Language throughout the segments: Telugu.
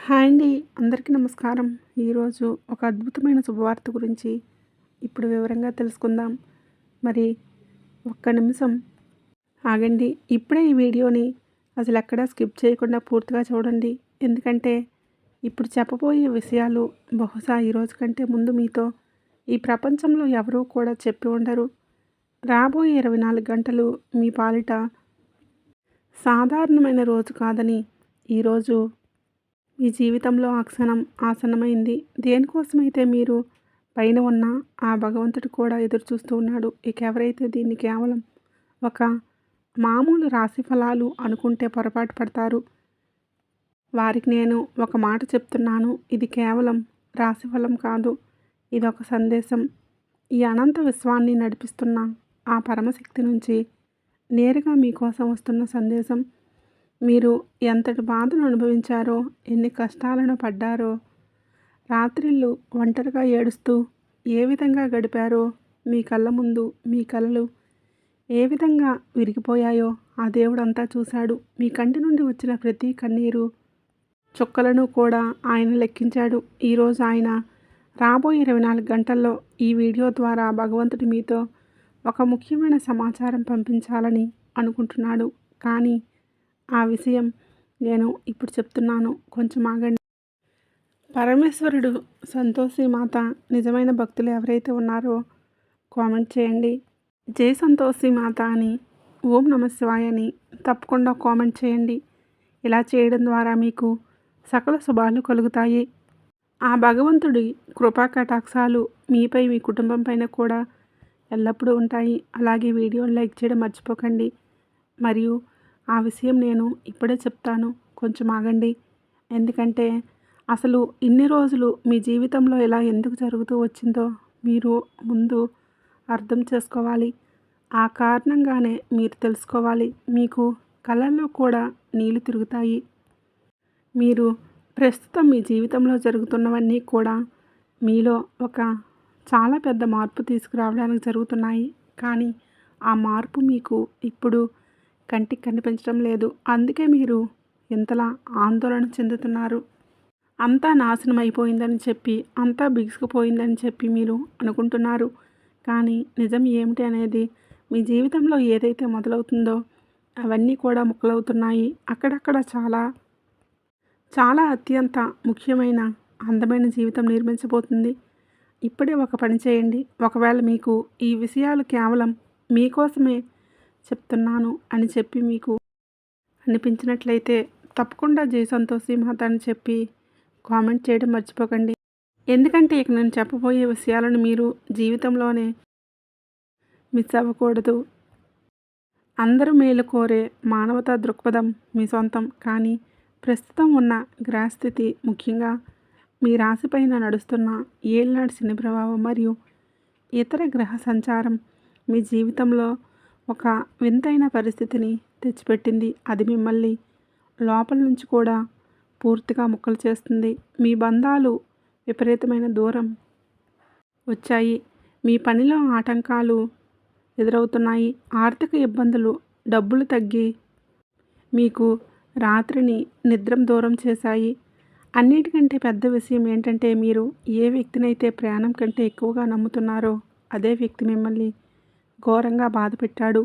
హాయ్ అండి. అందరికీ నమస్కారం. ఈరోజు ఒక అద్భుతమైన శుభవార్త గురించి ఇప్పుడు వివరంగా తెలుసుకుందాం. మరి ఒక్క నిమిషం ఆగండి. ఇప్పుడే ఈ వీడియోని అసలెక్కడా స్కిప్ చేయకుండా పూర్తిగా చూడండి. ఎందుకంటే ఇప్పుడు చెప్పబోయే విషయాలు బహుశా ఈరోజు కంటే ముందు మీతో ఈ ప్రపంచంలో ఎవరూ కూడా చెప్పి ఉండరు. రాబోయే 24 గంటలు మీ పాలిట సాధారణమైన రోజు కాదని, ఈరోజు మీ జీవితంలో ఆ క్షణం ఆసన్నమైంది. దేనికోసమైతే మీరు పైన ఉన్న ఆ భగవంతుడు కూడా ఎదురు చూస్తూ ఉన్నాడు. ఇక ఎవరైతే దీన్ని కేవలం ఒక మామూలు రాశి ఫలాలు అనుకుంటే పొరపాటు పడతారు. వారికి నేను ఒక మాట చెప్తున్నాను. ఇది కేవలం రాశిఫలం కాదు. ఇదొక సందేశం. ఈ అనంత విశ్వాన్ని నడిపిస్తున్న ఆ పరమశక్తి నుంచి నేరుగా మీకోసం వస్తున్న సందేశం. మీరు ఎంతటి బాధను అనుభవించారో, ఎన్ని కష్టాలను పడ్డారో, రాత్రిళ్ళు ఒంటరిగా ఏడుస్తూ ఏ విధంగా గడిపారో, మీ కళ్ళ ముందు మీ కలలు ఏ విధంగా విరిగిపోయాయో ఆ దేవుడంతా చూశాడు. మీ కంటి నుండి వచ్చిన ప్రతి కన్నీరు చుక్కలను కూడా ఆయన లెక్కించాడు. ఈరోజు ఆయన రాబోయే 24 గంటల్లో ఈ వీడియో ద్వారా భగవంతుడు మీతో ఒక ముఖ్యమైన సమాచారం పంపించాలని అనుకుంటున్నాడు. కానీ ఆ విషయం నేను ఇప్పుడు చెప్తున్నాను. కొంచెం ఆగండి. పరమేశ్వరుడు, సంతోషి మాత నిజమైన భక్తులు ఎవరైతే ఉన్నారో కామెంట్ చేయండి. జై సంతోషి మాత అని, ఓం నమ శివాయ అని తప్పకుండా కామెంట్ చేయండి. ఇలా చేయడం ద్వారా మీకు సకల శుభాలు కలుగుతాయి. ఆ భగవంతుడి కృపా కటాక్షాలు మీపై, మీ కుటుంబం పైన కూడా ఎల్లప్పుడూ ఉంటాయి. అలాగే వీడియోని లైక్ చేయడం మర్చిపోకండి. మరియు ఆ విషయం నేను ఇప్పుడే చెప్తాను. కొంచెం ఆగండి. ఎందుకంటే అసలు ఇన్ని రోజులు మీ జీవితంలో ఇలా ఎందుకు జరుగుతూ వచ్చిందో మీరు ముందు అర్థం చేసుకోవాలి. ఆ కారణంగానే మీరు తెలుసుకోవాలి. మీకు కళ్ళల్లో కూడా నీళ్లు తిరుగుతాయి. మీరు ప్రస్తుతం మీ జీవితంలో జరుగుతున్నవన్నీ కూడా మీలో ఒక చాలా పెద్ద మార్పు తీసుకురావడానికి జరుగుతున్నాయి. కానీ ఆ మార్పు మీకు ఇప్పుడు కంటికి కనిపించడం లేదు. అందుకే మీరు ఎంతలా ఆందోళన చెందుతున్నారు. అంతా నాశనం అయిపోయిందని చెప్పి, అంతా బిగుసుకుపోయిందని చెప్పి మీరు అనుకుంటున్నారు. కానీ నిజం ఏమిటి అనేది, మీ జీవితంలో ఏదైతే మొదలవుతుందో అవన్నీ కూడా ముక్కలవుతున్నాయి. అక్కడక్కడ చాలా చాలా అత్యంత ముఖ్యమైన అందమైన జీవితం నిర్మించబోతుంది. ఇప్పుడే ఒక పని చేయండి. ఒకవేళ మీకు ఈ విషయాలు కేవలం మీకోసమే చెప్తున్నాను అని చెప్పి మీకు అనిపించినట్లయితే తప్పకుండా జై సంతోషి మాత అని చెప్పి కామెంట్ చేయడం మర్చిపోకండి. ఎందుకంటే ఇక నేను చెప్పబోయే విషయాలను మీరు జీవితంలోనే మిస్ అవ్వకూడదు. అందరూ మేలు కోరే మానవతా దృక్పథం మీ సొంతం. కానీ ప్రస్తుతం ఉన్న గ్రహస్థితి, ముఖ్యంగా మీ రాశిపైన నడుస్తున్న ఏళ్నాడు శని ప్రభావం మరియు ఇతర గ్రహ సంచారం మీ జీవితంలో ఒక వింతైన పరిస్థితిని తెచ్చిపెట్టింది. అది మిమ్మల్ని లోపల నుంచి కూడా పూర్తిగా ముక్కలు చేస్తుంది. మీ బంధాలు విపరీతమైన దూరం వచ్చాయి. మీ పనిలో ఆటంకాలు ఎదురవుతున్నాయి. ఆర్థిక ఇబ్బందులు, డబ్బులు తగ్గి మీకు రాత్రిని నిద్రం దూరం చేశాయి. అన్నిటికంటే పెద్ద విషయం ఏంటంటే, మీరు ఏ వ్యక్తినైతే ప్రాణం కంటే ఎక్కువగా నమ్ముతున్నారో అదే వ్యక్తి మిమ్మల్ని ఘోరంగా బాధపెట్టాడు.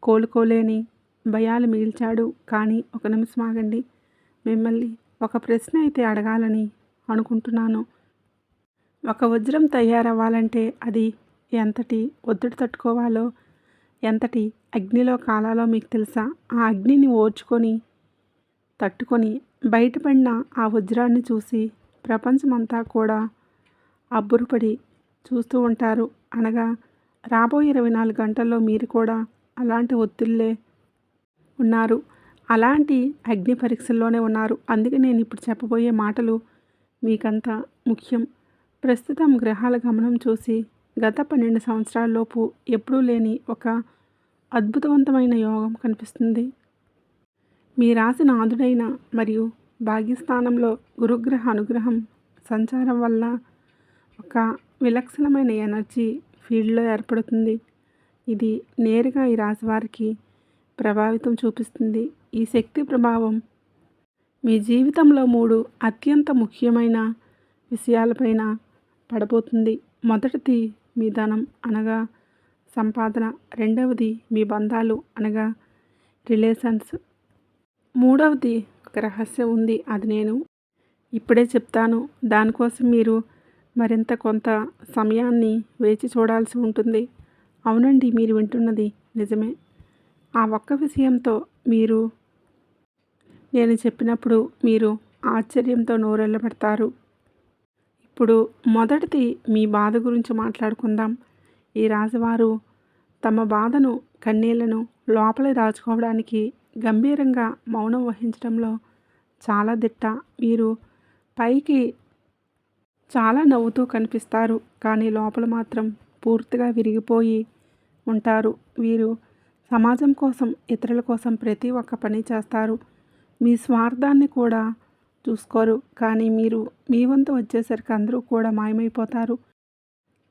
కోలుకోలేని భయాలు మిగిల్చాడు. కానీ ఒక నిమిషం ఆగండి. మిమ్మల్ని ఒక ప్రశ్న అయితే అడగాలని అనుకుంటున్నాను. ఒక వజ్రం తయారవ్వాలంటే అది ఎంతటి ఒత్తిడి తట్టుకోవాలో, ఎంతటి అగ్నిలో కాలాలో మీకు తెలుసా? ఆ అగ్నిని ఓర్చుకొని తట్టుకొని బయటపడిన ఆ వజ్రాన్ని చూసి ప్రపంచమంతా కూడా అబ్బురపడి చూస్తూ ఉంటారు. అనగా రాబోయే 24 గంటల్లో మీరు కూడా అలాంటి ఒత్తిళ్ళే ఉన్నారు. అలాంటి అగ్ని పరీక్షల్లోనే ఉన్నారు. అందుకే నేను ఇప్పుడు చెప్పబోయే మాటలు మీకంత ముఖ్యం. ప్రస్తుతం గ్రహాల గమనం చూసి గత 12 సంవత్సరాల్లోపు ఎప్పుడూ లేని ఒక అద్భుతవంతమైన యోగం కనిపిస్తుంది. మీ రాశి నాథుడైన మరియు భాగ్యస్థానంలో గురుగ్రహ అనుగ్రహం సంచారం వల్ల ఒక విలక్షణమైన ఎనర్జీ ఫీల్డ్లో ఏర్పడుతుంది. ఇది నేరుగా ఈ రాశి వారికి ప్రభావితం చూపిస్తుంది. ఈ శక్తి ప్రభావం మీ జీవితంలో 3 అత్యంత ముఖ్యమైన విషయాలపైన పడబోతుంది. మొదటిది మీ ధనం అనగా సంపాదన. రెండవది మీ బంధాలు అనగా రిలేషన్స్. మూడవది ఒక రహస్యం ఉంది. అది నేను ఇప్పుడే చెప్తాను. దానికోసం మీరు మరింత కొంత సమయాన్ని వేచి చూడాల్సి ఉంటుంది. అవునండి, మీరు వింటున్నది నిజమే. ఆ ఒక్క విషయంతో నేను చెప్పినప్పుడు మీరు ఆశ్చర్యంతో నోరెళ్ళబెడతారు. ఇప్పుడు మొదటిది మీ బాధ గురించి మాట్లాడుకుందాం. ఈ రాశివారు తమ బాధను, కన్నీళ్లను లోపలే దాచుకోవడానికి గంభీరంగా మౌనం వహించడంలో చాలా దిట్ట. మీరు పైకి చాలా నవ్వుతూ కనిపిస్తారు, కానీ లోపల మాత్రం పూర్తిగా విరిగిపోయి ఉంటారు. వీరు సమాజం కోసం, ఇతరుల కోసం ప్రతి ఒక్క పని చేస్తారు. మీ స్వార్థాన్ని కూడా చూసుకోరు. కానీ మీరు మీ వంతు వచ్చేసరికి అందరూ కూడా మాయమైపోతారు.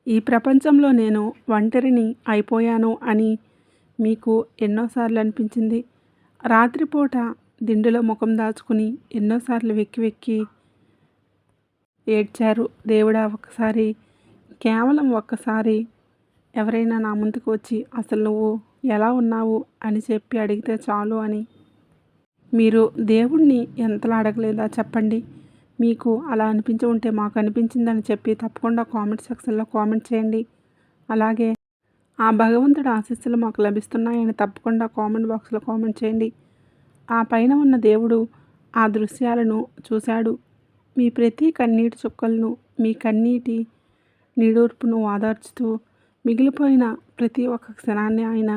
ఈ ప్రపంచంలో నేను ఒంటరిని అయిపోయాను అని మీకు ఎన్నోసార్లు అనిపించింది. రాత్రిపూట దిండులో ముఖం దాచుకుని ఎన్నోసార్లు వెక్కి వెక్కి ఏడ్చారు. దేవుడా, కేవలం ఒక్కసారి ఎవరైనా నా ముందుకు వచ్చి అసలు నువ్వు ఎలా ఉన్నావు అని చెప్పి అడిగితే చాలు అని. మీరు దేవుణ్ణి ఎంతలా అడగలేదా చెప్పండి? మీకు అలా అనిపించి ఉంటే మాకు అనిపించిందని చెప్పి తప్పకుండా కామెంట్ సెక్షన్లో కామెంట్ చేయండి. అలాగే ఆ భగవంతుడి ఆశీస్సులు మాకు లభిస్తున్నాయని తప్పకుండా కామెంట్ బాక్స్లో కామెంట్ చేయండి. ఆ పైన ఉన్న దేవుడు ఆ దృశ్యాలను చూశాడు. మీ ప్రతి కన్నీటి చుక్కలను, మీ కన్నీటి నిడూర్పును ఓదార్చుతూ మిగిలిపోయిన ప్రతి ఒక్క క్షణాన్ని ఆయన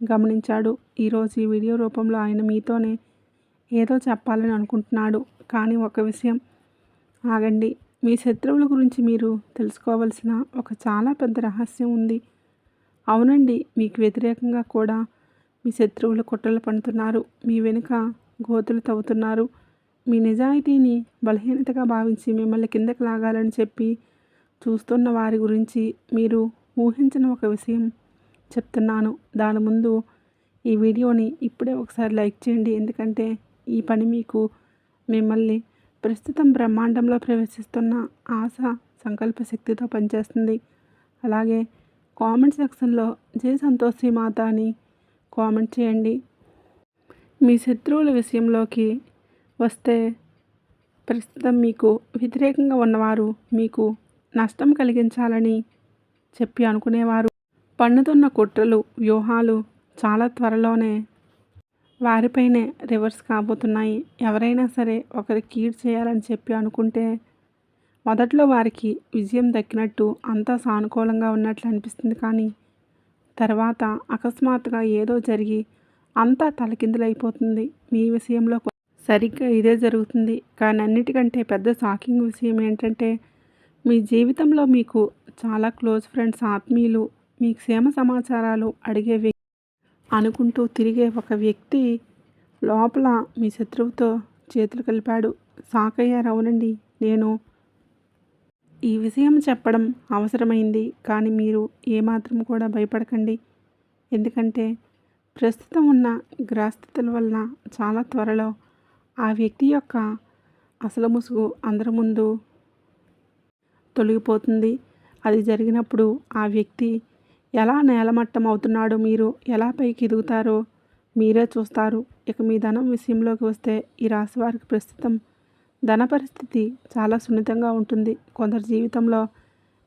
గమనించాడు. ఈరోజు ఈ వీడియో రూపంలో ఆయన మీతోనే ఏదో చెప్పాలని అనుకుంటున్నాడు. కానీ ఒక విషయం, ఆగండి. మీ శత్రువుల గురించి మీరు తెలుసుకోవలసిన ఒక చాలా పెద్ద రహస్యం ఉంది. అవునండి, మీకు వ్యతిరేకంగా కూడా మీ శత్రువులు కుట్రలు పన్నుతున్నారు. మీ వెనుక గోతులు తవ్వుతున్నారు. మీ నిజాయితీని బలహీనతగా భావించి మిమ్మల్ని కిందకి లాగాలని చెప్పి చూస్తున్న వారి గురించి మీరు ఊహించిన ఒక విషయం చెప్తున్నాను. దాని ముందు ఈ వీడియోని ఇప్పుడే ఒకసారి లైక్ చేయండి. ఎందుకంటే ఈ పని మీకు మిమ్మల్ని ప్రస్తుతం బ్రహ్మాండంలో ప్రవేశిస్తున్న ఆశ సంకల్ప శక్తితో పనిచేస్తుంది. అలాగే కామెంట్ సెక్షన్లో జై సంతోషి మాత అని కామెంట్ చేయండి. మీ శత్రువుల విషయంలోకి వస్తే, ప్రస్తుతం మీకు వ్యతిరేకంగా ఉన్నవారు మీకు నష్టం కలిగించాలని చెప్పి అనుకునేవారు పన్నుతున్న కుట్రలు, వ్యూహాలు చాలా త్వరలోనే వారిపైనే రివర్స్ కాబోతున్నాయి. ఎవరైనా సరే ఒకరికి కీడు చేయాలని చెప్పి అనుకుంటే మొదట్లో వారికి విజయం దక్కినట్టు అంతా సానుకూలంగా ఉన్నట్లు అనిపిస్తుంది. కానీ తర్వాత అకస్మాత్తుగా ఏదో జరిగి అంతా తలకిందులైపోతుంది. మీ విషయంలో సరిగ్గా ఇదే జరుగుతుంది. కానీ అన్నిటికంటే పెద్ద షాకింగ్ విషయం ఏంటంటే, మీ జీవితంలో మీకు చాలా క్లోజ్ ఫ్రెండ్స్, ఆత్మీయులు, మీ క్షేమ సమాచారాలు అడిగే అనుకుంటూ తిరిగే ఒక వ్యక్తి లోపల మీ శత్రువుతో చేతులు కలిపాడు. షాక్ అయ్యారు. అవునండి, నేను ఈ విషయం చెప్పడం అవసరమైంది. కానీ మీరు ఏమాత్రం కూడా భయపడకండి. ఎందుకంటే ప్రస్తుతం ఉన్న గ్రహస్థితుల వలన చాలా త్వరలో ఆ వ్యక్తి యొక్క అసలు ముసుగు అందరి ముందు తొలగిపోతుంది. అది జరిగినప్పుడు ఆ వ్యక్తి ఎలా నేలమట్టం అవుతున్నాడో, మీరు ఎలా పైకి ఎదుగుతారో మీరే చూస్తారు. ఇక మీ ధనం విషయంలోకి వస్తే, ఈ రాశి వారికి ప్రస్తుతం ధన పరిస్థితి చాలా సున్నితంగా ఉంటుంది. కొందరి జీవితంలో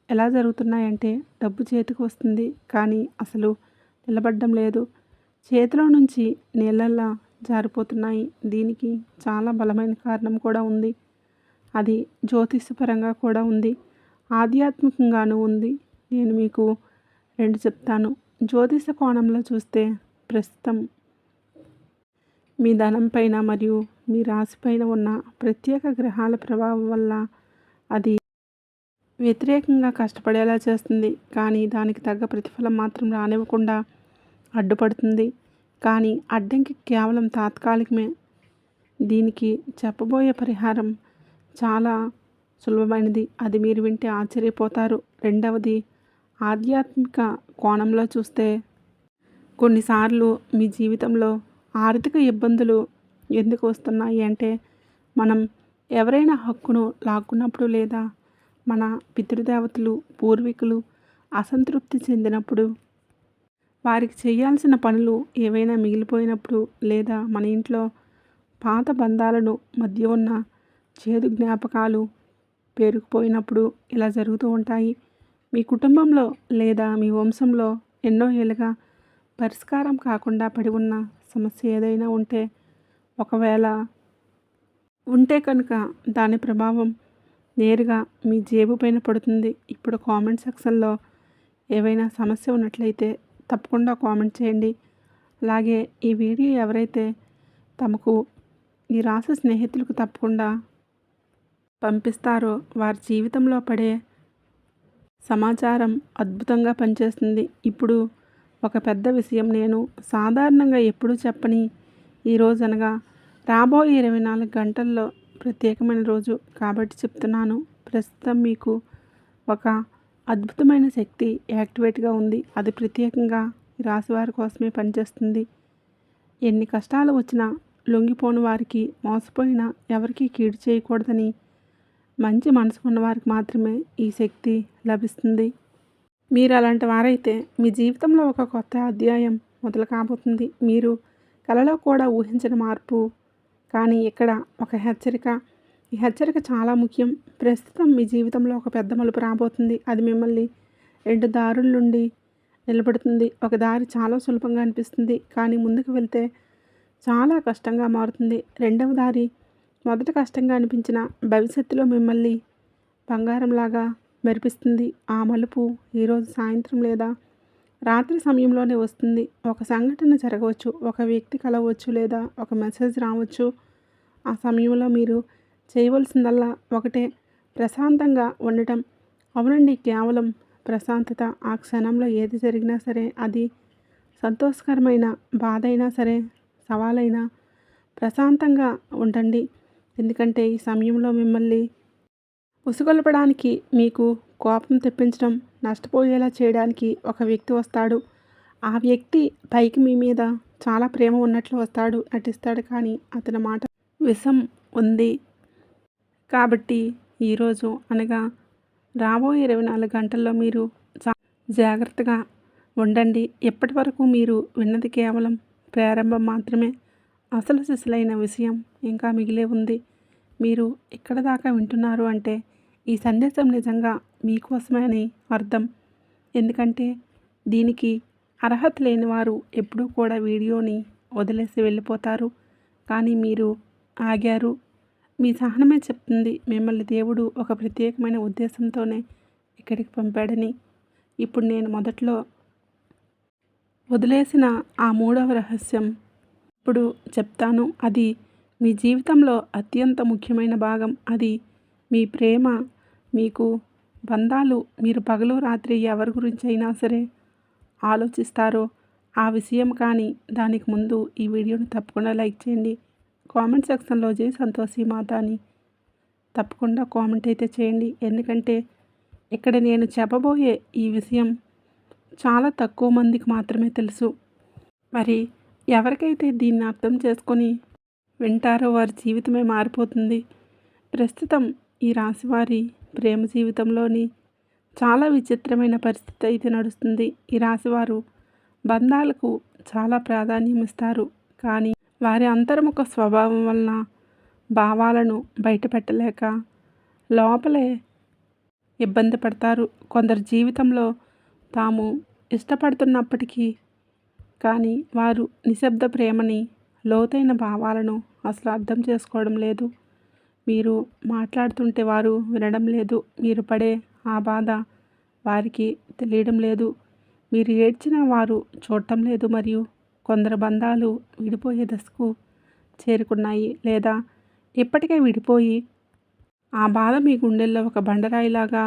ఎలా జరుగుతున్నాయంటే, డబ్బు చేతికి వస్తుంది కానీ అసలు నిలబడడం లేదు. చేతిలో నుంచి నీళ్ళల్లా జారిపోతున్నాయి. దీనికి చాలా బలమైన కారణం కూడా ఉంది. అది జ్యోతిషపరంగా కూడా ఉంది, ఆధ్యాత్మికంగానూ ఉంది. నేను మీకు 2 చెప్తాను. జ్యోతిష కోణంలో చూస్తే, ప్రస్తుతం మీ ధనం పైన మరియు మీ రాశి పైన ఉన్న ప్రత్యేక గ్రహాల ప్రభావం వల్ల అది వ్యతిరేకంగా కష్టపడేలా చేస్తుంది. కానీ దానికి తగ్గ ప్రతిఫలం మాత్రం రానివ్వకుండా అడ్డుపడుతుంది. కానీ అడ్డంకి కేవలం తాత్కాలికమే. దీనికి చెప్పబోయే పరిహారం చాలా సులభమైనది. అది మీరు వింటే ఆశ్చర్యపోతారు. రెండవది, ఆధ్యాత్మిక కోణంలో చూస్తే, కొన్నిసార్లు మీ జీవితంలో ఆర్థిక ఇబ్బందులు ఎందుకు వస్తున్నాయి అంటే, మనం ఎవరైనా హక్కును లాక్కున్నప్పుడు లేదా మన పితృదేవతలు, పూర్వీకులు అసంతృప్తి చెందినప్పుడు, వారికి చేయాల్సిన పనులు ఏవైనా మిగిలిపోయినప్పుడు, లేదా మన ఇంట్లో పాత బంధాలను మధ్య ఉన్న చేదు జ్ఞాపకాలు పేరుకుపోయినప్పుడు ఇలా జరుగుతూ ఉంటాయి. మీ కుటుంబంలో లేదా మీ వంశంలో ఎన్నో ఏళ్ళుగా పరిష్కారం కాకుండా పడి ఉన్న సమస్య ఏదైనా ఒకవేళ ఉంటే కనుక దాని ప్రభావం నేరుగా మీ జేబు పైన పడుతుంది. ఇప్పుడు కామెంట్ సెక్షన్లో ఏవైనా సమస్య ఉన్నట్లయితే తప్పకుండా కామెంట్ చేయండి. అలాగే ఈ వీడియో ఎవరైతే తమకు ఈ రాశి స్నేహితులకు తప్పకుండా పంపిస్తారో వారి జీవితంలో పడే సమాచారం అద్భుతంగా పనిచేస్తుంది. ఇప్పుడు ఒక పెద్ద విషయం నేను సాధారణంగా ఎప్పుడూ చెప్పని ఈరోజు అనగా రాబోయే 24 గంటల్లో ప్రత్యేకమైన రోజు కాబట్టి చెప్తున్నాను. ప్రస్తుతం మీకు ఒక అద్భుతమైన శక్తి యాక్టివేట్గా ఉంది. అది ప్రత్యేకంగా ఈ రాశి వారి కోసమే పనిచేస్తుంది. ఎన్ని కష్టాలు వచ్చినా లొంగిపోని వారికి, మోసపోయినా ఎవరికీ కీడు చేయకూడదని మంచి మనసు ఉన్నవారికి మాత్రమే ఈ శక్తి లభిస్తుంది. మీరు అలాంటి వారైతే మీ జీవితంలో ఒక కొత్త అధ్యాయం మొదలు కాబోతుంది. మీరు కలలో కూడా ఊహించిన మార్పు. కానీ ఇక్కడ ఒక హెచ్చరిక. ఈ హెచ్చరిక చాలా ముఖ్యం. ప్రస్తుతం మీ జీవితంలో ఒక పెద్ద మలుపు రాబోతుంది. అది మిమ్మల్ని 2 దారుల నుండి నిలబడుతుంది. ఒక దారి చాలా సులభంగా అనిపిస్తుంది, కానీ ముందుకు వెళ్తే చాలా కష్టంగా మారుతుంది. రెండవ దారి మొదట కష్టంగా అనిపించిన భవిష్యత్తులో మిమ్మల్ని బంగారంలాగా మెరిపిస్తుంది. ఆ మలుపు ఈరోజు సాయంత్రం లేదా రాత్రి సమయంలోనే వస్తుంది. ఒక సంఘటన జరగవచ్చు, ఒక వ్యక్తి కలవచ్చు, లేదా ఒక మెసేజ్ రావచ్చు. ఆ సమయంలో మీరు చేయవలసిందల్లా ఒకటే, ప్రశాంతంగా ఉండటం. అవునండి, కేవలం ప్రశాంతత. ఆ క్షణంలో ఏది జరిగినా సరే, అది సంతోషకరమైన బాధ అయినా సరే, సవాలైనా ప్రశాంతంగా ఉండండి. ఎందుకంటే ఈ సమయంలో మిమ్మల్ని ఉసుగొల్పడానికి, మీకు కోపం తెప్పించడం, నష్టపోయేలా చేయడానికి ఒక వ్యక్తి వస్తాడు. ఆ వ్యక్తి పైకి మీ మీద చాలా ప్రేమ ఉన్నట్లు నటిస్తాడు, కానీ అతని మాట విషం ఉంది. కాబట్టి ఈరోజు అనగా రాబోయే 24 గంటల్లో మీరు జాగ్రత్తగా ఉండండి. ఎప్పటి వరకు మీరు విన్నది కేవలం ప్రారంభం మాత్రమే. అసలు సిసలైన విషయం ఇంకా మిగిలే ఉంది. మీరు ఇక్కడ దాకా వింటున్నారు అంటే ఈ సందేశం నిజంగా మీకోసమే అని అర్థం. ఎందుకంటే దీనికి అర్హత లేని వారు ఎప్పుడూ కూడా వీడియోని వదిలేసి వెళ్ళిపోతారు. కానీ మీరు ఆగారు. మీ సహనమే చెప్తుంది మిమ్మల్ని దేవుడు ఒక ప్రత్యేకమైన ఉద్దేశంతోనే ఇక్కడికి పంపాడని. ఇప్పుడు నేను మొదట్లో వదిలేసిన ఆ 3వ రహస్యం ఇప్పుడు చెప్తాను. అది మీ జీవితంలో అత్యంత ముఖ్యమైన భాగం. అది మీ ప్రేమ, మీకు బంధాలు. మీరు పగలు రాత్రి ఎవరి గురించి అయినా సరే ఆలోచిస్తారో ఆ విషయం. కానీ దానికి ముందు ఈ వీడియోని తప్పకుండా లైక్ చేయండి. కామెంట్ సెక్షన్లో జై సంతోషి మాత అని తప్పకుండా కామెంట్ అయితే చేయండి. ఎందుకంటే ఇక్కడ నేను చెప్పబోయే ఈ విషయం చాలా తక్కువ మందికి మాత్రమే తెలుసు. మరి ఎవరికైతే దీన్ని అర్థం చేసుకొని వింటారో వారి జీవితమే మారిపోతుంది. ప్రస్తుతం ఈ రాశివారి ప్రేమ జీవితంలోని చాలా విచిత్రమైన పరిస్థితి అయితే నడుస్తుంది. ఈ రాశివారు బంధాలకు చాలా ప్రాధాన్యం ఇస్తారు, కానీ వారి అంతర్ముఖ స్వభావం వలన భావాలను బయటపెట్టలేక లోపలే ఇబ్బంది పడతారు. కొందరు జీవితంలో తాము ఇష్టపడుతున్నప్పటికీ కానీ వారు నిశ్శబ్ద ప్రేమని, లోతైన భావాలను అసలు అర్థం చేసుకోవడం లేదు. మీరు మాట్లాడుతుంటే వారు వినడం లేదు. మీరు పడే ఆ బాధ వారికి తెలియడం లేదు. మీరు ఏడ్చినా వారు చూడటం లేదు. మరియు కొందరు బంధాలు విడిపోయే దశకు చేరుకున్నాయి, లేదా ఇప్పటికే విడిపోయి ఆ బాధ మీ గుండెల్లో ఒక బండరాయిలాగా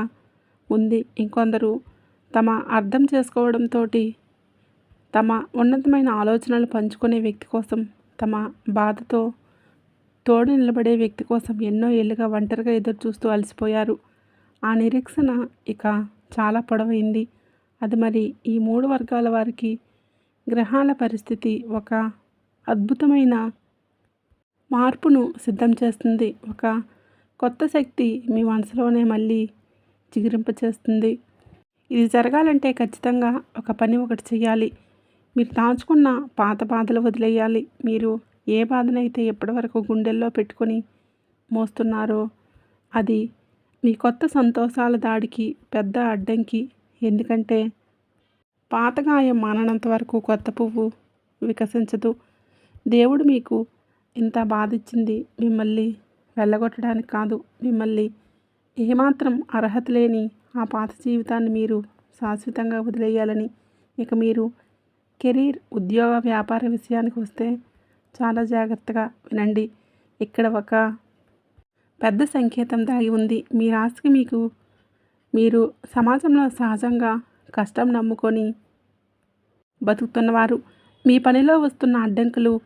ఉంది. ఇంకొందరు తమ అర్థం చేసుకోవడంతో తమ ఉన్నతమైన ఆలోచనలు పంచుకునే వ్యక్తి కోసం, తమ బాధతో తోడు నిలబడే వ్యక్తి కోసం ఎన్నో ఏళ్ళుగా ఒంటరిగా ఎదురు చూస్తూ అలసిపోయారు. ఆ నిరీక్షణ ఇక చాలా పొడవైంది. అది మరి ఈ 3 వర్గాల వారికి గ్రహాల పరిస్థితి ఒక అద్భుతమైన మార్పును సిద్ధం చేస్తుంది. ఒక కొత్త శక్తి మీ మనసులోనే మళ్ళీ చిగురింపచేస్తుంది. ఇది జరగాలంటే ఖచ్చితంగా ఒక పని ఒకటి చేయాలి. మీరు దాచుకున్న పాత బాధలు వదిలేయాలి. మీరు ఏ బాధనైతే ఇప్పటివరకు గుండెల్లో పెట్టుకొని మోస్తున్నారో అది మీ కొత్త సంతోషాల దాడికి పెద్ద అడ్డంకి. ఎందుకంటే పాత గాయం మాననంత వరకు కొత్త పువ్వు వికసించదు. దేవుడు మీకు ఇంత బాధిచ్చింది మిమ్మల్ని వెళ్ళగొట్టడానికి కాదు. మిమ్మల్ని ఏమాత్రం అర్హత లేని ఆ పాత జీవితాన్ని మీరు శాశ్వతంగా వదిలేయాలని. ఇక మీరు కెరీర్, ఉద్యోగ, వ్యాపార విషయానికి వస్తే చాలా జాగ్రత్తగా వినండి. ఇక్కడ ఒక పెద్ద సంకేతం దాగి ఉంది. మీ రాశికి మీరు సమాజంలో సహజంగా కష్టం నమ్ముకొని బతుకుతున్నవారు. మీ పనిలో వస్తున్న అడ్డంకులు,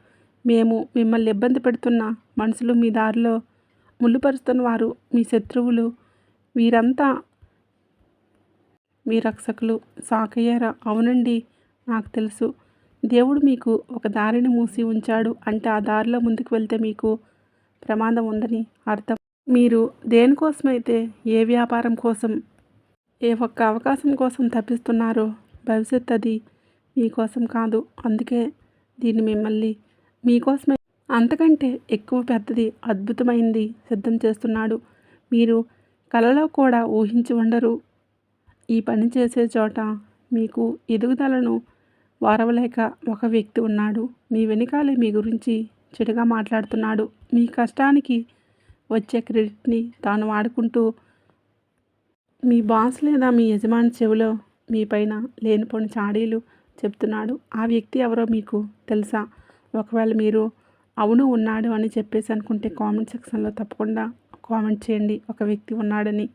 మేము మిమ్మల్ని ఇబ్బంది పెడుతున్న మనుషులు, మీ దారిలో ముళ్ళుపరుస్తున్నవారు, మీ శత్రువులు, వీరంతా మీ రక్షకులు. షాక్ అయ్యారా? అవునండి, నాకు తెలుసు. దేవుడు మీకు ఒక దారిని మూసి ఉంచాడు అంటే ఆ దారిలో ముందుకు వెళ్తే మీకు ప్రమాదం ఉందని అర్థం. మీరు దేనికోసమైతే, ఏ వ్యాపారం కోసం, ఏ ఒక్క అవకాశం కోసం తప్పిస్తున్నారో భవిష్యత్ అది మీకోసం కాదు. అందుకే దీన్ని మిమ్మల్ని మీకోసమే అంతకంటే ఎక్కువ పెద్దది, అద్భుతమైంది సిద్ధం చేస్తున్నాడు. మీరు కలలో కూడా ఊహించి ఉండరు. ఈ పని చేసే చోట మీకు ఎదుగుదలను వారవలేక ఒక వ్యక్తి ఉన్నాడు. మీ వెనకాలే మీ గురించి చెడుగా మాట్లాడుతున్నాడు. మీ కష్టానికి వచ్చే క్రెడిట్ని తాను వాడుకుంటూ మీ బాస్ లేదా మీ యజమాని చెవిలో మీ పైన లేనిపోని చాడీలు చెప్తున్నాడు. ఆ వ్యక్తి ఎవరో మీకు తెలుసా? ఒకవేళ మీరు అవును ఉన్నాడు అని చెప్పేసి అనుకుంటే కామెంట్ సెక్షన్లో తప్పకుండా కామెంట్ చేయండి. ఒక వ్యక్తి ఉన్నాడని,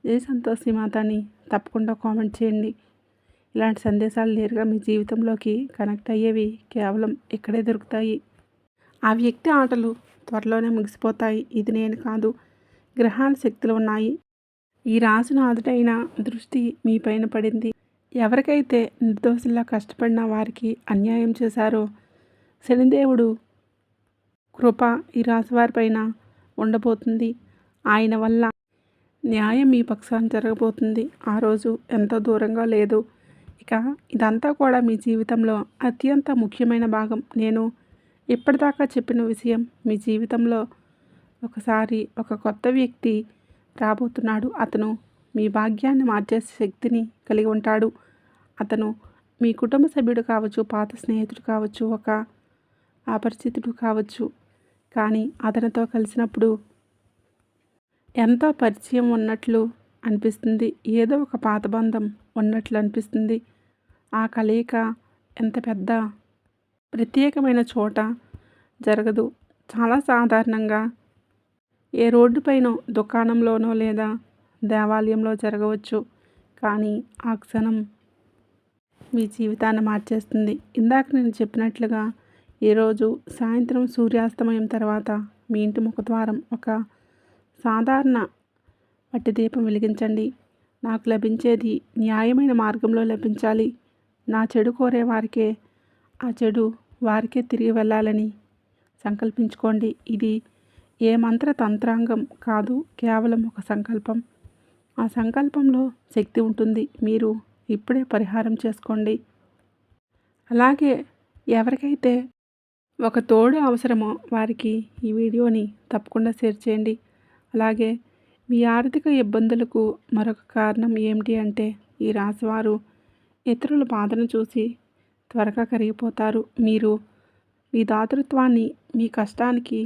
జై సంతోషి మాత అని తప్పకుండా కామెంట్ చేయండి. ఇలాంటి సందేశాలు నేరుగా మీ జీవితంలోకి కనెక్ట్ అయ్యేవి కేవలం ఇక్కడే దొరుకుతాయి. ఆ వ్యక్తి ఆటలు త్వరలోనే ముగిసిపోతాయి. ఇది నేను కాదు, గ్రహాల శక్తులు ఉన్నాయి. ఈ రాశినాథుడైన దృష్టి మీ పైన పడింది. ఎవరికైతే నిర్దోషుల్లా కష్టపడిన వారికి అన్యాయం చేశారో శనిదేవుడు కృప ఈ రాశివారిపైన ఉండబోతుంది. ఆయన వల్ల న్యాయం మీ పక్షాన జరగబోతుంది. ఆ రోజు ఎంతో దూరంగా లేదు. ఇక ఇదంతా కూడా మీ జీవితంలో అత్యంత ముఖ్యమైన భాగం. నేను ఇప్పటిదాకా చెప్పిన విషయం మీ జీవితంలో ఒకసారి ఒక కొత్త వ్యక్తి రాబోతున్నాడు. అతను మీ భాగ్యాన్ని మార్చే శక్తిని కలిగి ఉంటాడు. అతను మీ కుటుంబ సభ్యుడు కావచ్చు, పాత స్నేహితుడు కావచ్చు, ఒక అపరిచితుడు కావచ్చు. కానీ అతనితో కలిసినప్పుడు ఎంతో పరిచయం ఉన్నట్లు అనిపిస్తుంది. ఏదో ఒక పాత బంధం ఉన్నట్లు అనిపిస్తుంది. ఆ కలయిక ఎంత పెద్ద ప్రత్యేకమైన చోట జరగదు. చాలా సాధారణంగా ఏ రోడ్డుపైనో, దుకాణంలోనో లేదా దేవాలయంలో జరగవచ్చు. కానీ ఆ క్షణం మీ జీవితాన్ని మార్చేస్తుంది. ఇందాక నేను చెప్పినట్లుగా ఈరోజు సాయంత్రం సూర్యాస్తమయం తర్వాత మీ ఇంటి ముఖద్వారం ఒక సాధారణ మట్టి దీపం వెలిగించండి. నాకు లభించేది న్యాయమైన మార్గంలో లభించాలి. నా చెడు కోరే వారికే ఆ చెడు వారికే తిరిగి వెళ్ళాలని సంకల్పించుకోండి. ఇది ఏ మంత్ర తంత్రాంగం కాదు, కేవలం ఒక సంకల్పం. ఆ సంకల్పంలో శక్తి ఉంటుంది. మీరు ఇప్పుడే పరిహారం చేసుకోండి. అలాగే ఎవరికైతే ఒక తోడు అవసరమో వారికి ఈ వీడియోని తప్పకుండా షేర్ చేయండి. అలాగే మీ ఆర్థిక ఇబ్బందులకు మరొక కారణం ఏమిటి అంటే, ఈ రాశివారు ఇతరుల బాధను చూసి త్వరగా కరిగిపోతారు. మీరు మీ దాతృత్వాన్ని, మీ కష్టానికి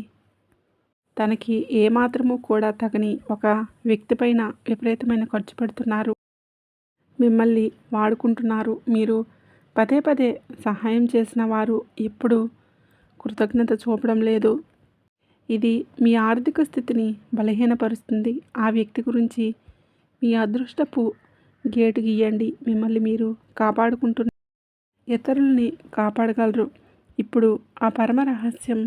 తనకి ఏమాత్రము కూడా తగని ఒక వ్యక్తిపైన విపరీతమైన ఖర్చు పెడుతున్నారు. మిమ్మల్ని వాడుకుంటున్నారు. మీరు పదే పదే సహాయం చేసిన వారు ఎప్పుడు కృతజ్ఞత చూపడం లేదు. ఇది మీ ఆర్థిక స్థితిని బలహీనపరుస్తుంది. ఆ వ్యక్తి గురించి మీ అదృష్టపు గేటు గీయండి. మిమ్మల్ని మీరు కాపాడుకుంటున్న ఇతరుల్ని కాపాడగలరు. ఇప్పుడు ఆ పరమ రహస్యం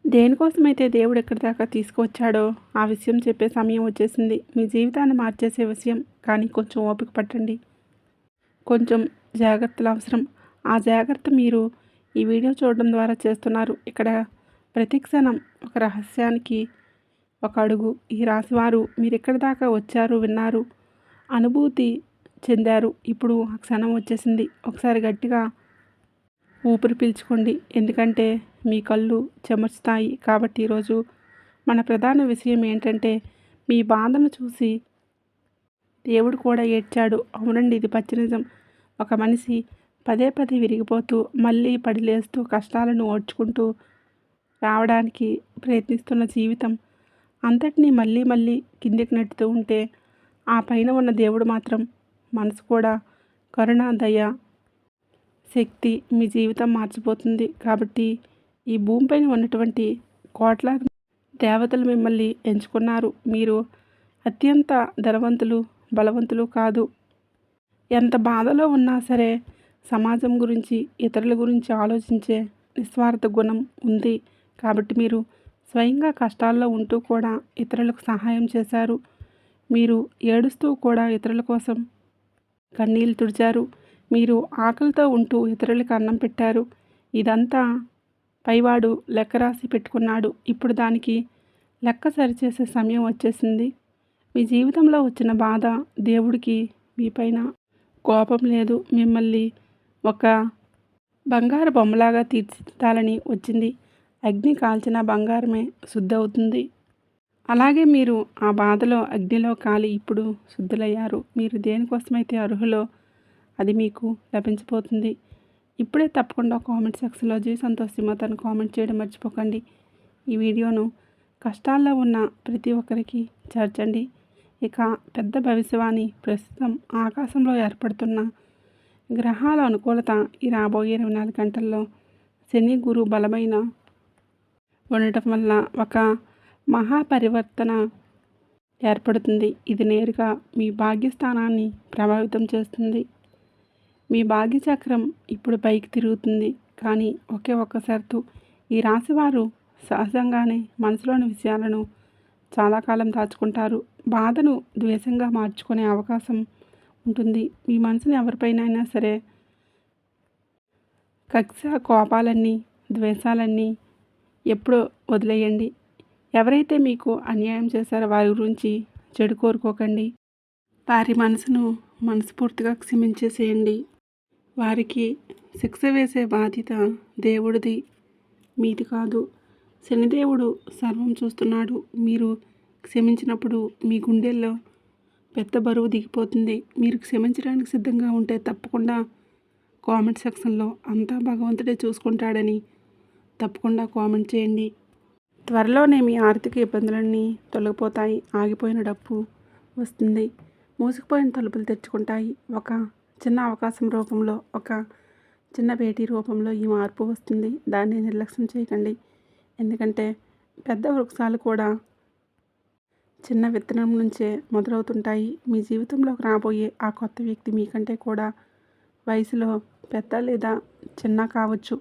దేనికోసమైతే దేవుడు ఎక్కడి దాకా తీసుకువచ్చాడో ఆ విషయం చెప్పే సమయం వచ్చేసింది. మీ జీవితాన్ని మార్చేసే విషయం. కానీ కొంచెం ఓపిక పట్టండి. కొంచెం జాగ్రత్తలు అవసరం. ఆ జాగ్రత్త మీరు ఈ వీడియో చూడడం ద్వారా చేస్తున్నారు. ఇక్కడ ప్రతి క్షణం ఒక రహస్యానికి ఒక అడుగు. ఈ రాశివారు మీరెక్కడి దాకా వచ్చారు, విన్నారు, అనుభూతి చెందారు. ఇప్పుడు ఆ క్షణం వచ్చేసింది. ఒకసారి గట్టిగా ఊపిరి పీల్చుకోండి. ఎందుకంటే మీ కళ్ళు చెమర్చుతాయి. కాబట్టి ఈరోజు మన ప్రధాన విషయం ఏంటంటే, మీ బాధను చూసి దేవుడు కూడా ఏడ్చాడు. అవునండి, ఇది పచ్చి నిజం. ఒక మనిషి పదే పదే విరిగిపోతూ మళ్ళీ పడిలేస్తూ కష్టాలను ఓడ్చుకుంటూ రావడానికి ప్రయత్నిస్తున్న జీవితం అంతటినీ మళ్ళీ మళ్ళీ కిందికి నెట్టుతూ ఉంటే ఆ పైన ఉన్న దేవుడు మాత్రం మనసు కూడా కరుణ, దయ, శక్తి మీ జీవితం మార్చిపోతుంది. కాబట్టి ఈ భూమిపైన ఉన్నటువంటి కోట్లాది దేవతలు మిమ్మల్ని ఎంచుకున్నారు. మీరు అత్యంత ధనవంతులు, బలవంతులు కాదు. ఎంత బాధలో ఉన్నా సరే సమాజం గురించి, ఇతరుల గురించి ఆలోచించే నిస్వార్థ గుణం ఉంది. కాబట్టి మీరు స్వయంగా కష్టాల్లో ఉంటూ కూడా ఇతరులకు సహాయం చేశారు. మీరు ఏడుస్తూ కూడా ఇతరుల కోసం కన్నీళ్ళు తుడిచారు. మీరు ఆకలితో ఉంటూ ఇతరులకు అన్నం పెట్టారు. ఇదంతా పైవాడు లెక్క రాసి పెట్టుకున్నాడు. ఇప్పుడు దానికి లెక్క సరిచేసే సమయం వచ్చేసింది. మీ జీవితంలో వచ్చిన బాధ దేవుడికి మీపైన కోపం లేదు. మిమ్మల్ని ఒక బంగారు బొమ్మలాగా తీర్చిదిద్దాలని వచ్చింది. అగ్ని కాల్చిన బంగారమే శుద్ధవుతుంది. అలాగే మీరు ఆ బాధలో అగ్నిలో కాలి ఇప్పుడు శుద్ధులయ్యారు. మీరు దేనికోసమైతే అర్హులో అది మీకు లభించబోతుంది. ఇప్పుడే తప్పకుండా కామెంట్ సెక్షన్లో జీ సంతోష్ సింహత్ కామెంట్ చేయడం మర్చిపోకండి. ఈ వీడియోను కష్టాల్లో ఉన్న ప్రతి ఒక్కరికి చేర్చండి. ఇక పెద్ద భవిష్యవాణి ప్రస్తుతం ఆకాశంలో ఏర్పడుతున్న గ్రహాల అనుకూలత ఈ రాబోయే 24 గంటల్లో శని, గురు బలమైన ఉండటం వల్ల ఒక మహాపరివర్తన ఏర్పడుతుంది. ఇది నేరుగా మీ భాగ్యస్థానాన్ని ప్రభావితం చేస్తుంది. మీ భాగ్యచక్రం ఇప్పుడు పైకి తిరుగుతుంది. కానీ ఒకే ఒక్క షరతు, ఈ రాశివారు సహజంగానే మనసులోని విషయాలను చాలా కాలం దాచుకుంటారు. బాధను ద్వేషంగా మార్చుకునే అవకాశం ఉంటుంది. మీ మనసుని ఎవరిపైనైనా సరే కక్ష, కోపాలన్నీ, ద్వేషాలన్నీ ఎప్పుడో వదిలేయండి. ఎవరైతే మీకు అన్యాయం చేశారో వారి గురించి చెడు కోరుకోకండి. వారి మనసును మనస్ఫూర్తిగా క్షమించేసేయండి. వారికి శిక్ష వేసే బాధ్యత దేవుడిది, మీది కాదు. శనిదేవుడు సర్వం చూస్తున్నాడు. మీరు క్షమించినప్పుడు మీ గుండెల్లో పెద్ద బరువు దిగిపోతుంది. మీరు క్షమించడానికి సిద్ధంగా ఉంటే తప్పకుండా కామెంట్ సెక్షన్లో అంతా భగవంతుడే చూసుకుంటాడని తప్పకుండా కామెంట్ చేయండి. త్వరలోనే మీ ఆర్థిక ఇబ్బందులన్నీ తొలగిపోతాయి. ఆగిపోయిన డబ్బు వస్తుంది. మూసుకుపోయిన తలుపులు తెరుచుకుంటాయి. ఒక చిన్న అవకాశం రూపంలో, ఒక చిన్న భేటీ రూపంలో ఈ మార్పు వస్తుంది. దాన్ని నిర్లక్ష్యం చేయకండి. ఎందుకంటే పెద్ద వృక్షాలు కూడా చిన్న విత్తనం నుంచే మొదలవుతుంటాయి. మీ జీవితంలోకి రాబోయే ఆ కొత్త వ్యక్తి మీకంటే కూడా వయసులో పెద్ద లేదా చిన్న కావచ్చు.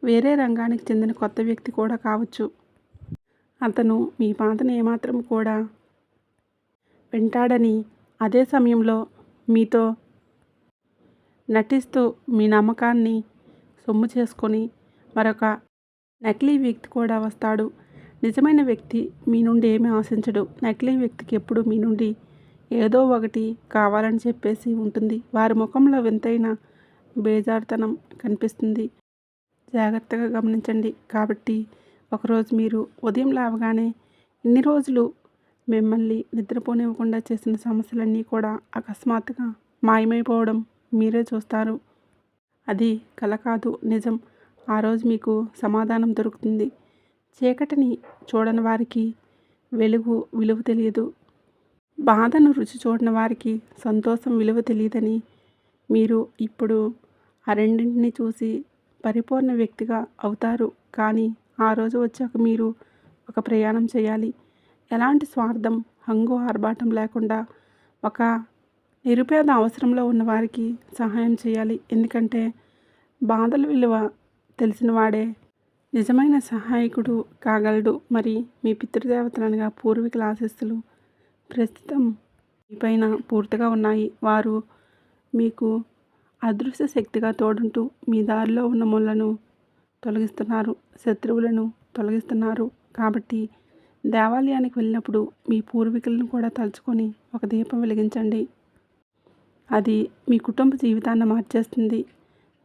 వేరే రంగానికి చెందిన కొత్త వ్యక్తి కూడా కావచ్చు. అతను మీ బాధను ఏమాత్రం కూడా వింటాడని, అదే సమయంలో మీతో నటిస్తూ మీ నమ్మకాన్ని సొమ్ము చేసుకొని మరొక నకిలీ వ్యక్తి కూడా వస్తాడు. నిజమైన వ్యక్తి మీ నుండి ఏమీ ఆశించడు. నకిలీ వ్యక్తికి ఎప్పుడు మీ నుండి ఏదో ఒకటి కావాలని చెప్పేసి ఉంటుంది. వారి ముఖంలో వింతైన బేజారుతనం కనిపిస్తుంది. జాగ్రత్తగా గమనించండి. కాబట్టి ఒకరోజు మీరు ఉదయం లేవగానే ఇన్ని రోజులు మిమ్మల్ని నిద్రపోనివ్వకుండా చేసిన సమస్యలన్నీ కూడా అకస్మాత్తుగా మాయమైపోవడం మీరే చూస్తారు. అది కల కాదు, నిజం. ఆ రోజు మీకు సమాధానం దొరుకుతుంది. చీకటిని చూడని వారికి వెలుగు విలువ తెలియదు. బాధను రుచి చూడని వారికి సంతోషం విలువ తెలియదని మీరు ఇప్పుడు ఆ రెండింటిని చూసి పరిపూర్ణ వ్యక్తిగా అవుతారు. కానీ ఆ రోజు వచ్చాక మీరు ఒక ప్రయాణం చేయాలి. ఎలాంటి స్వార్థం, హంగు, ఆర్భాటం లేకుండా ఒక నిరుపేద అవసరంలో ఉన్న వారికి సహాయం చేయాలి. ఎందుకంటే బాధల విలువ తెలిసిన వాడే నిజమైన సహాయకుడు కాగలడు. మరి మీ పితృదేవతలనగా పూర్వీకుల ఆశీస్సులు ప్రస్తుతం మీపైన పూర్తిగా ఉన్నాయి. వారు మీకు అదృశ్య శక్తిగా తోడుంటూ మీ దారిలో ఉన్న ముళ్ళను తొలగిస్తున్నారు. శత్రువులను తొలగిస్తున్నారు. కాబట్టి దేవాలయానికి వెళ్ళినప్పుడు మీ పూర్వీకులను కూడా తలుచుకొని ఒక దీపం వెలిగించండి. అది మీ కుటుంబ జీవితాన్ని మార్చేస్తుంది.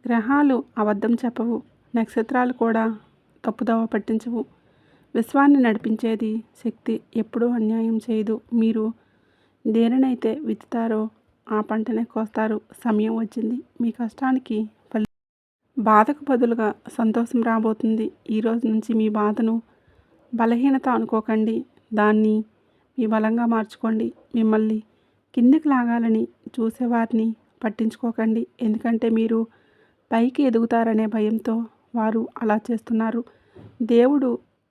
గ్రహాలు అబద్ధం చెప్పవు, నక్షత్రాలు కూడా తప్పుదోవ పట్టించవు. విశ్వాన్ని నడిపించేది శక్తి ఎప్పుడూ అన్యాయం చేయదు. మీరు దేనినైతే విత్తుతారో ఆ పంటనే కోస్తారు. సమయం వచ్చింది, మీ కష్టానికి బాధకు బదులుగా సంతోషం రాబోతుంది. ఈరోజు నుంచి మీ బాధను బలహీనత అనుకోకండి, దాన్ని మీ బలంగా మార్చుకోండి. మిమ్మల్ని కిందికి లాగాలని చూసేవారిని పట్టించుకోకండి, ఎందుకంటే మీరు పైకి ఎదుగుతారనే భయంతో వారు అలా చేస్తున్నారు. దేవుడు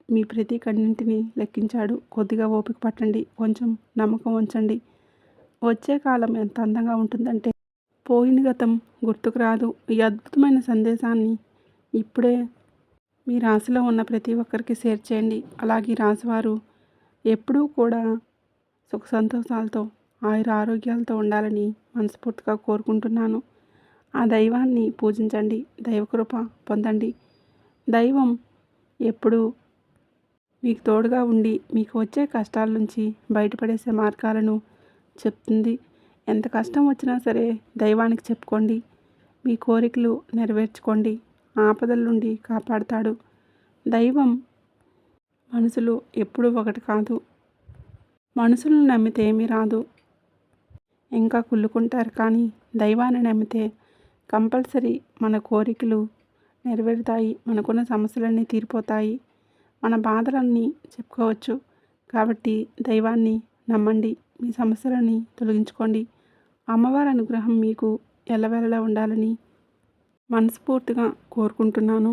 మీ ప్రతి కన్నింటిని లెక్కించాడు. కొద్దిగా ఓపిక పట్టండి, కొంచెం నమ్మకం ఉంచండి. వచ్చే కాలం ఎంత అందంగా ఉంటుందంటే పోయిన గతం గుర్తుకు రాదు. ఈ అద్భుతమైన సందేశాన్ని ఇప్పుడే మీ రాశిలో ఉన్న ప్రతి ఒక్కరికి షేర్ చేయండి. అలాగే రాశివారు ఎప్పుడూ కూడా సుఖ సంతోషాలతో ఆయుర ఆరోగ్యాలతో ఉండాలని మనస్ఫూర్తిగా కోరుకుంటున్నాను. ఆ దైవాన్ని పూజించండి, దైవకృప పొందండి. దైవం ఎప్పుడూ మీకు తోడుగా ఉండి మీకు వచ్చే కష్టాల నుంచి బయటపడేసే మార్గాలను చెప్తుంది. ఎంత కష్టం వచ్చినా సరే దైవానికి చెప్పుకోండి, మీ కోరికలు నెరవేర్చుకోండి. ఆపదల నుండి కాపాడుతాడు దైవం. మనుషులు ఎప్పుడూ ఒకటి కాదు. మనుషులను నమ్మితే ఏమీ రాదు, ఇంకా కుళ్ళుకుంటారు. కానీ దైవాన్ని నమ్మితే కంపల్సరీ మన కోరికలు నెరవేరుతాయి, మనకున్న సమస్యలన్నీ తీరిపోతాయి, మన బాధలన్నీ చెప్పుకోవచ్చు. కాబట్టి దైవాన్ని నమ్మండి, మీ సమస్యలని తొలగించుకోండి. అమ్మవారి అనుగ్రహం మీకు ఎల్లవేళలా ఉండాలని మనస్ఫూర్తిగా కోరుకుంటున్నాను.